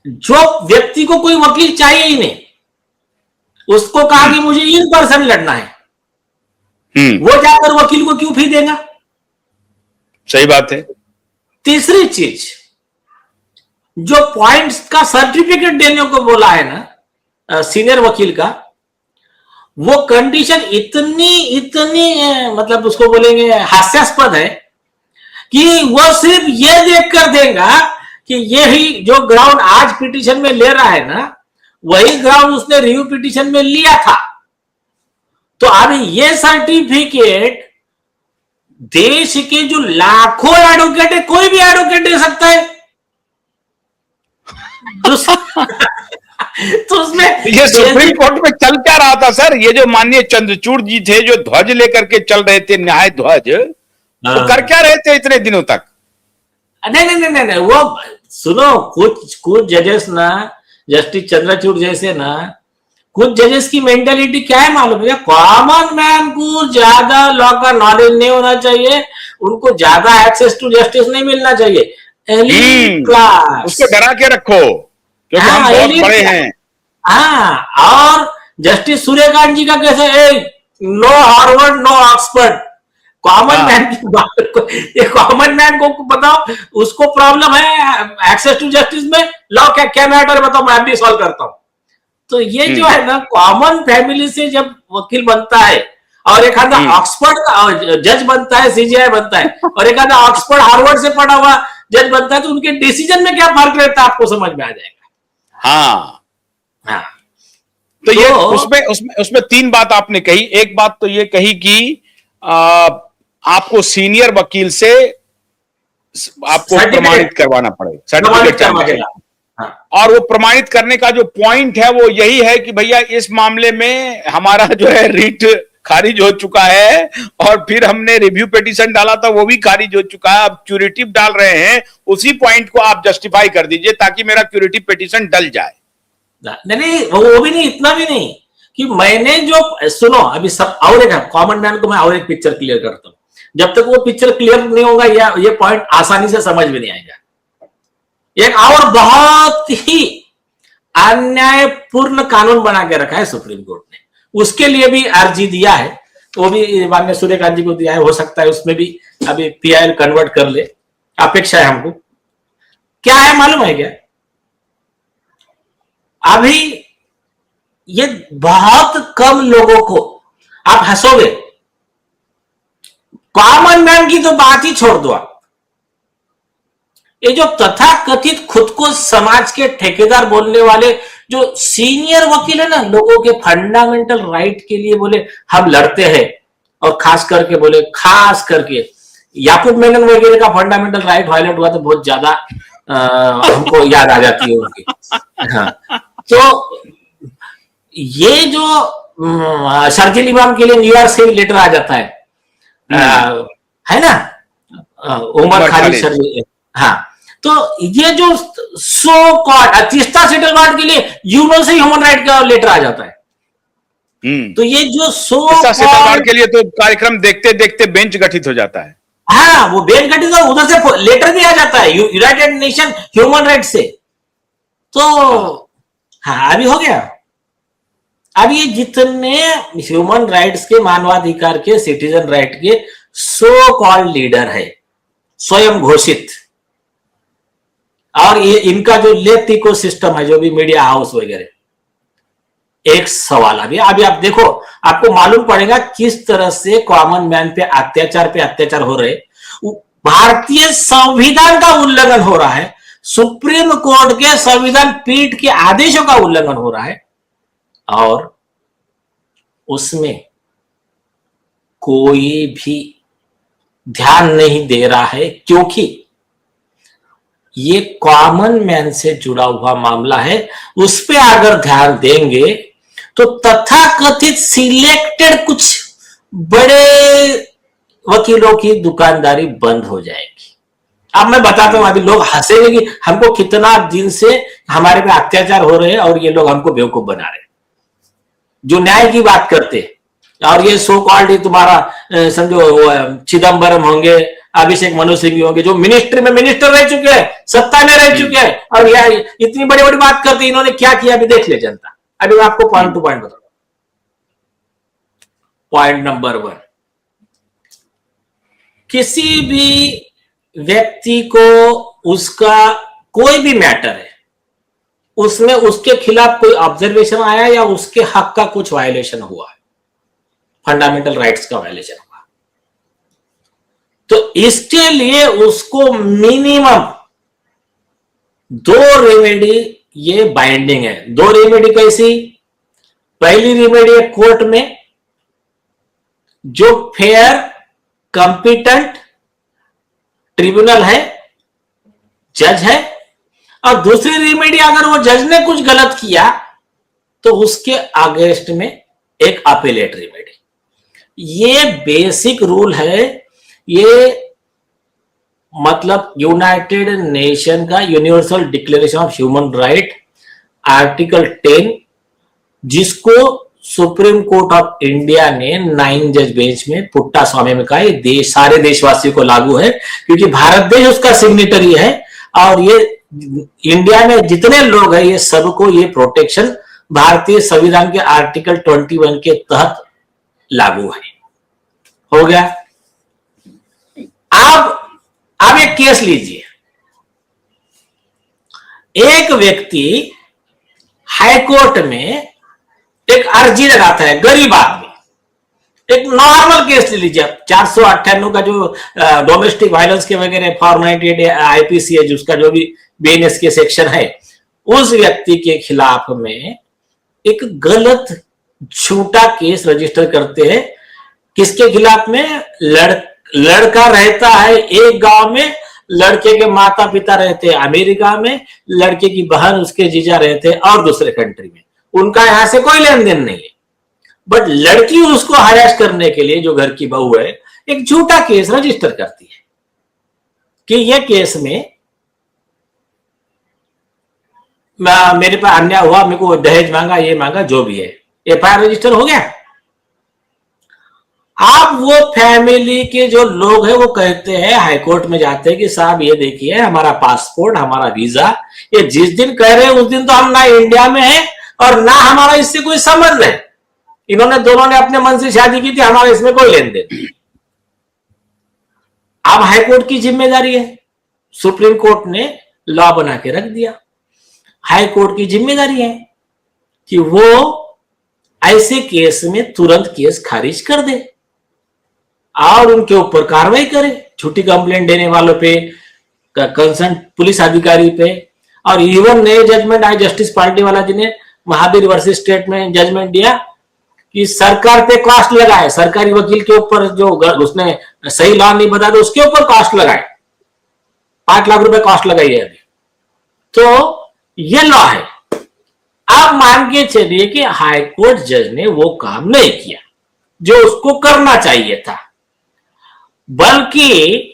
जो व्यक्ति को कोई वकील चाहिए ही नहीं, उसको कहा कि मुझे इन पर्सन लड़ना है, वो जाकर वकील को क्यों फी देगा? सही बात है। तीसरी चीज, जो पॉइंट्स का सर्टिफिकेट देने को बोला है ना सीनियर वकील का, वो कंडीशन इतनी इतनी मतलब उसको बोलेंगे हास्यास्पद है कि वो सिर्फ ये देखकर देगा कि यही जो ग्राउंड आज पिटीशन में ले रहा है ना, वही ग्राउंड उसने रिव्यू पिटीशन में लिया था। तो अभी ये सर्टिफिकेट देश के जो लाखों एडवोकेट है, कोई भी एडवोकेट दे सकता है। तो उसमें ये सुप्रीम कोर्ट में चल क्या रहा था सर? ये जो माननीय चंद्रचूड़ जी थे, जो ध्वज लेकर के चल रहे थे, न्याय ध्वज, वो कर क्या रहे थे इतने दिनों तक? नहीं, वो सुनो, कुछ जजेस ना, जस्टिस चंद्रचूड़ जैसे ना, कुछ जजेस की मेंटालिटी क्या है मालूम है? कॉमन मैन को ज्यादा लॉ का नॉलेज नहीं होना चाहिए, उनको ज्यादा एक्सेस टू जस्टिस नहीं मिलना चाहिए। एलीट क्लास, उसको डरा के रखो क्योंकि हम बहुत बड़े हैं। हाँ, और जस्टिस सूर्यकांत जी का कैसे, no Harvard no Oxford, common man की बात को, ये कॉमन मैन को बताओ, उसको प्रॉब्लम है एक्सेस टू जस्टिस में, लॉ क्या मैटर बताओ, मैं भी सॉल्व करता हूं। तो ये जो है ना, कॉमन फैमिली से जब वकील बनता है और एक आधा ऑक्सफोर्ड का जज बनता है, सीजीआई बनता है, और एक आधा ऑक्सफोर्ड हार्वर्ड से पढ़ा हुआ जज बनता है, तो उनके डिसीजन में क्या फर्क रहता है आपको समझ में आ जाएगा। हाँ। तो ये उसमें तीन बात आपने कही। एक बात तो ये कही कि आपको सीनियर वकील से आपको प्रमाणित करवाना पड़ेगा, सर्टिफिकेट करवाना, और वो प्रमाणित करने का जो पॉइंट है वो यही है कि भैया इस मामले में हमारा जो है रीट खारिज हो चुका है, और फिर हमने रिव्यू पिटीशन डाला था वो भी खारिज हो चुका है, अब क्यूरेटिव डाल रहे हैं, उसी पॉइंट को आप जस्टिफाई कर दीजिए ताकि मेरा क्यूरेटिव पिटीशन डल जाए। नहीं, वो भी नहीं, इतना भी नहीं कि मैंने जो, सुनो अभी सब, और एक कॉमन मैन को मैं और एक पिक्चर क्लियर करता हूं। जब तक वो पिक्चर क्लियर नहीं होगा या ये पॉइंट आसानी से समझ में नहीं आएगा। एक और बहुत ही अन्यायपूर्ण कानून बना के रखा है सुप्रीम कोर्ट ने, उसके लिए भी अर्जी दिया है, वो भी माननीय सूर्यकांत जी को दिया है, हो सकता है उसमें भी अभी पीआईएल कन्वर्ट कर ले, अपेक्षा है हमको। क्या है मालूम है क्या? अभी ये बहुत कम लोगों को, आप हंसोगे, कॉमन मैन की तो बात ही छोड़ दो आप, ये जो तथाकथित खुद को समाज के ठेकेदार बोलने वाले जो सीनियर वकील है ना, लोगों के फंडामेंटल राइट के लिए बोले हम लड़ते हैं, और खास करके याकूब मेनन वगैरह का फंडामेंटल राइट वायलेट हुआ तो बहुत ज्यादा हमको याद आ जाती है उनकी। हाँ, तो ये जो शर्जील इमाम के लिए न्यूयॉर्क से लेटर आ जाता है ना, उमर खालिद शर्जील, हाँ, तो ये जो सो कॉल्ड तीस्ता सेटलमेंट के लिए यूनो से ह्यूमन राइट का लेटर आ जाता है। तो ये जो सेटलमेंट के लिए तो कार्यक्रम देखते देखते बेंच गठित हो जाता है। हाँ, वो बेंच गठित हो, उधर से लेटर भी आ जाता है यूनाइटेड नेशन ह्यूमन राइट से। तो हाँ, अभी हो गया। अब ये जितने ह्यूमन राइट्स के, मानवाधिकार के, सिटीजन राइट के सो कॉल्ड लीडर है, स्वयं घोषित, और ये इनका जो लेफ्ट इकोसिस्टम है, जो भी मीडिया हाउस वगैरह, एक सवाल अभी आप देखो, आपको मालूम पड़ेगा किस तरह से कॉमन मैन पे अत्याचार हो रहे। भारतीय संविधान का उल्लंघन हो रहा है, सुप्रीम कोर्ट के संविधान पीठ के आदेशों का उल्लंघन हो रहा है, और उसमें कोई भी ध्यान नहीं दे रहा है, क्योंकि ये कॉमन मैन से जुड़ा हुआ मामला है। उस पे अगर ध्यान देंगे तो तथाकथित सिलेक्टेड कुछ बड़े वकीलों की दुकानदारी बंद हो जाएगी। अब मैं बताता हूं, अभी लोग हंसेंगे कि हमको कितना दिन से हमारे पे अत्याचार हो रहे हैं और ये लोग हमको बेवकूफ बना रहे हैं, जो न्याय की बात करते हैं। और ये सो कॉल्ड तुम्हारा समझो चिदम्बरम होंगे, अभिषेक मनु सिंह होंगे, जो मिनिस्ट्री में मिनिस्टर रह चुके हैं, सत्ता में रह चुके हैं, और यह इतनी बड़ी बड़ी बात करते हैं, इन्होंने क्या किया अभी देख ले जनता। अभी मैं आपको पॉइंट टू पॉइंट बताऊंगा। पॉइंट नंबर 1, किसी भी व्यक्ति को उसका कोई भी मैटर है, उसमें उसके खिलाफ कोई ऑब्जर्वेशन आया या उसके हक का कुछ वायलेशन हुआ, फंडामेंटल राइट्स का वायलेशन हुआ, तो इसके लिए उसको मिनिमम 2 रेमेडी, ये बाइंडिंग है। 2 रेमेडी कैसी? पहली रेमेडी है कोर्ट में, जो फेयर कॉम्पिटेंट ट्रिब्यूनल है, जज है, और दूसरी रेमेडी अगर वो जज ने कुछ गलत किया तो उसके अगेंस्ट में एक अपीलेट रेमेडी। ये बेसिक रूल है, ये मतलब यूनाइटेड नेशन का universal declaration of human right article 10, जिसको सुप्रीम कोर्ट ऑफ इंडिया ने 9 जज बेंच में पुट्टा स्वामी में कहा, ये सारे देशवासियों को लागू है, क्योंकि भारत देश उसका सिग्नेटरी है, और ये इंडिया में जितने लोग हैं ये सबको ये प्रोटेक्शन भारतीय संविधान के आर्टिकल 21 के तहत लागू है। हो गया। अब एक केस लीजिए, एक व्यक्ति हाईकोर्ट में एक अर्जी लगाता है, गरीब आदमी, एक नॉर्मल केस ले लीजिए, 498 का जो डोमेस्टिक वायलेंस के वगैरह फॉर्मेटेड आईपीसी है, जिसका जो भी बीएनएस के सेक्शन है, उस व्यक्ति के खिलाफ में एक गलत झूठा केस रजिस्टर करते हैं। किसके खिलाफ में? लड़का रहता है एक गांव में, लड़के के माता पिता रहते हैं अमेरिका में, लड़के की बहन उसके जीजा रहते हैं और दूसरे कंट्री में, उनका यहां से कोई लेन देन नहीं है, बट लड़की उसको हरास करने के लिए, जो घर की बहू है, एक झूठा केस रजिस्टर करती है कि यह केस में मेरे पास अन्याय हुआ, मेरे को दहेज मांगा, ये मांगा, जो भी है, एफआईआर रजिस्टर हो गया। अब वो फैमिली के जो लोग हैं वो कहते हैं, हाईकोर्ट में जाते हैं कि साहब ये देखिए हमारा पासपोर्ट, हमारा वीजा, ये जिस दिन कह रहे हैं उस दिन तो हम ना इंडिया में हैं और ना हमारा इससे कोई संबंध है, इन्होंने दोनों ने अपने मन से शादी की थी, हमारा इसमें कोई लेन देन। अब हाईकोर्ट की जिम्मेदारी है, सुप्रीम कोर्ट ने लॉ बना के रख दिया, हाईकोर्ट की जिम्मेदारी है कि वो ऐसे केस में तुरंत केस खारिज कर दे और उनके ऊपर कार्रवाई करे, झूठी कंप्लेंट देने वालों पे, कंसर्न पुलिस अधिकारी पे। और इवन नए जजमेंट आए, जस्टिस पार्टी वाला जी ने महावीर वर्सेस स्टेट में जजमेंट दिया कि सरकार पे कॉस्ट लगाए, सरकारी वकील के ऊपर जो उसने सही लॉ नहीं बताया तो उसके ऊपर कॉस्ट लगाए, 5 लाख रुपए कॉस्ट लगाई है अभी। तो ये लॉ है। आप मान के चलिए कि हाईकोर्ट जज ने वो काम नहीं किया जो उसको करना चाहिए था, बल्कि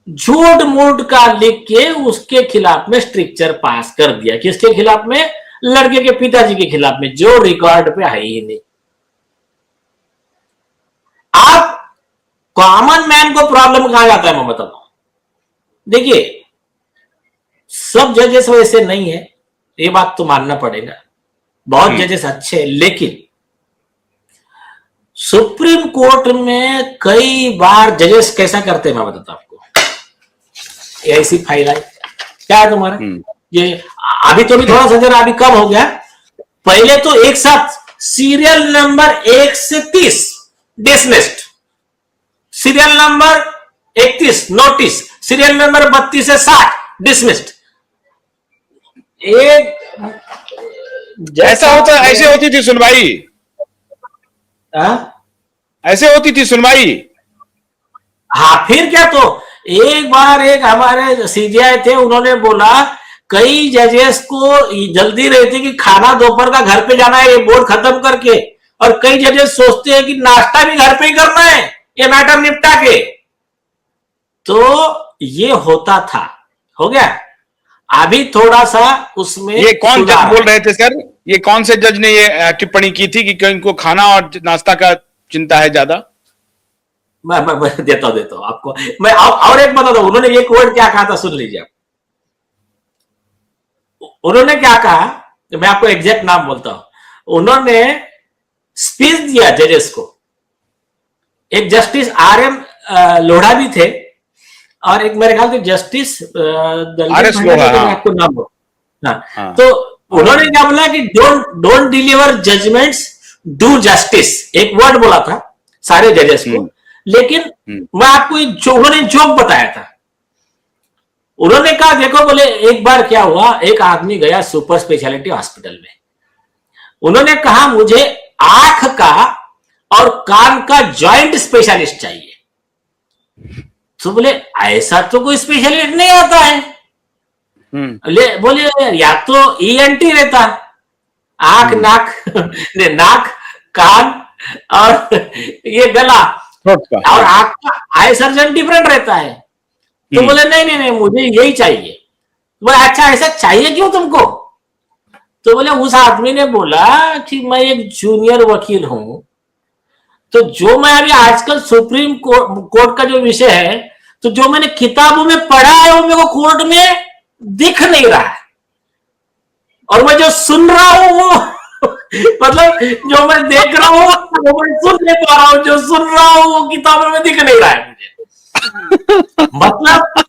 झूठ मूठ का लिख के उसके खिलाफ में स्ट्रिक्चर पास कर दिया। किसके खिलाफ में? लड़के के पिताजी के खिलाफ में, जो रिकॉर्ड पे है ही नहीं। आप कॉमन मैन को प्रॉब्लम कहां जाता है मैं बताता हूं। देखिए, सब जजेस वैसे नहीं है, ये बात तो मानना पड़ेगा, बहुत जजेस अच्छे हैं, लेकिन सुप्रीम कोर्ट में कई बार जजेस कैसा करते हैं मैं बताता हूं आपको। ऐसी फाइल आई, क्या है तुम्हारा, ये अभी तो भी थोड़ा सा जरा अभी कम हो गया, पहले तो एक साथ सीरियल नंबर 1 से 30 dismissed, serial number 31 notice, serial number 32 से 60 डिसमिस्ड। एक ऐसा होता, ऐसे होती थी सुनवाई, ऐसे होती थी सुनवाई। हाँ, फिर क्या, तो एक बार एक हमारे सीजीआई थे, उन्होंने बोला कई जजेस को जल्दी रहती कि खाना दोपहर का घर पे जाना है, ये बोर्ड खत्म करके, और कई जजेस सोचते हैं कि नाश्ता भी घर पे ही करना है ये मैटर निपटा के। तो ये होता था, हो गया। अभी थोड़ा सा उसमें ये कौन जज बोल रहे थे सर, ये कौन से जज ने ये टिप्पणी की थी कि इनको खाना और नाश्ता का चिंता है ज्यादा? मैं देता हूं आपको। मैं और एक बताता हूं, उन्होंने एक वर्ड क्या कहा था, सुन लीजिए आप। उन्होंने क्या कहा, मैं आपको एग्जैक्ट नाम बोलता हूं। उन्होंने स्पीच दिया जजेस को। एक जस्टिस RM लोढ़ा भी थे, और एक मेरे ख्याल से जस्टिस RS लोढ़ा, हाँ। आपको नाम हो, हाँ। हाँ। तो उन्होंने क्या बोला कि don't deliver judgements, do justice, एक वर्ड बोला था सारे जजेस को। लेकिन मैं आपको उन्होंने जोक बताया था। उन्होंने कहा देखो, बोले एक बार क्या हुआ, एक आदमी गया सुपर स्पेशलिटी हॉस्पिटल में। उन्होंने कहा मुझे आंख का और कान का जॉइंट स्पेशलिस्ट चाहिए। तो बोले ऐसा तो कोई स्पेशलिस्ट नहीं आता है। बोले या तो ENT रहता, आंख नाक नाक कान और ये गला, और आंख का आई सर्जन डिफरेंट रहता है। तो बोले नहीं मुझे यही चाहिए। बोले अच्छा ऐसा चाहिए क्यों तुमको? तो बोले उस आदमी ने बोला कि मैं एक जूनियर वकील हूं, तो जो मैं अभी आजकल सुप्रीम कोर्ट का जो विषय है, तो जो मैंने किताबों में पढ़ा है वो मेरे को कोर्ट में दिख नहीं रहा है, और मैं जो सुन रहा हूं वो मतलब जो मैं देख रहा हूं वो मैं सुन नहीं पा रहा हूं, जो सुन रहा हूं वो किताबों में दिख नहीं रहा है मुझे। मतलब